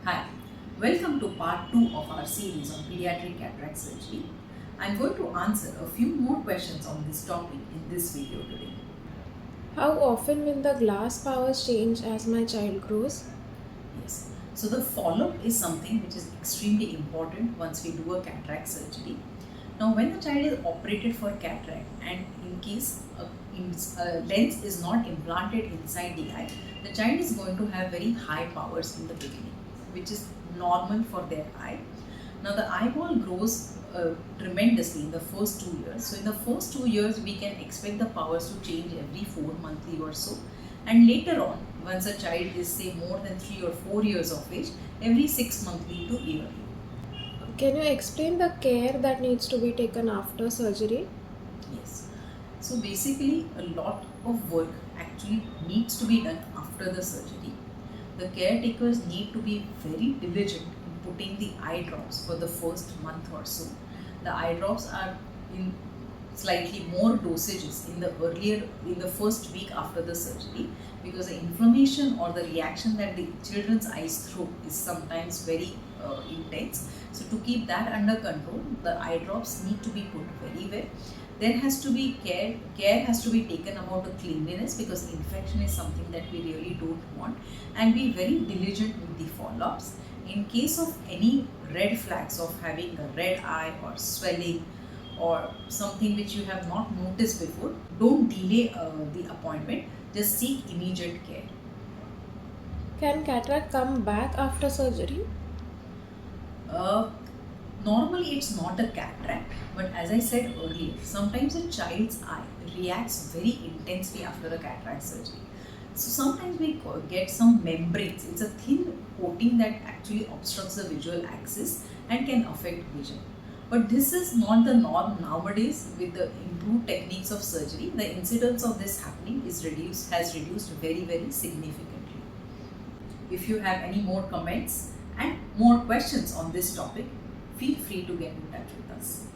Hi, welcome to part 2 of our series on pediatric cataract surgery. I'm going to answer a few more questions on this topic in this video today. How often will the glass powers change as my child grows? Yes, so the follow-up is something which is extremely important once we do a cataract surgery. Now, when the child is operated for cataract and in case a lens is not implanted inside the eye, the child is going to have very high powers in the beginning, which is normal for their eye. Now, the eyeball grows tremendously in the first 2 years. So, in the first 2 years, we can expect the powers to change every 4 monthly or so. And later on, once a child is say more than 3 or 4 years of age, every 6 monthly to yearly. Can you explain the care that needs to be taken after surgery? Yes. So basically, a lot of work actually needs to be done after the surgery. The caretakers need to be very diligent in putting the eye drops for the first month or so. The eye drops are in slightly more dosages in the first week after the surgery, because the inflammation or the reaction that the children's eyes throw is sometimes very intense. So to keep that under control, the eye drops need to be put very well. There has to be care has to be taken about the cleanliness, because infection is something that we really don't want, and be very diligent with the follow-ups. In case of any red flags of having a red eye or swelling or something which you have not noticed before, don't delay the appointment, just seek immediate care. Can cataract come back after surgery? Uh, Normally, it's not a cataract, but as I said earlier, sometimes a child's eye reacts very intensely after a cataract surgery. So sometimes we get some membranes. It's a thin coating that actually obstructs the visual axis and can affect vision. But this is not the norm nowadays. With the improved techniques of surgery, the incidence of this happening has reduced very significantly. If you have any more comments and more questions on this topic, feel free to get in touch with us.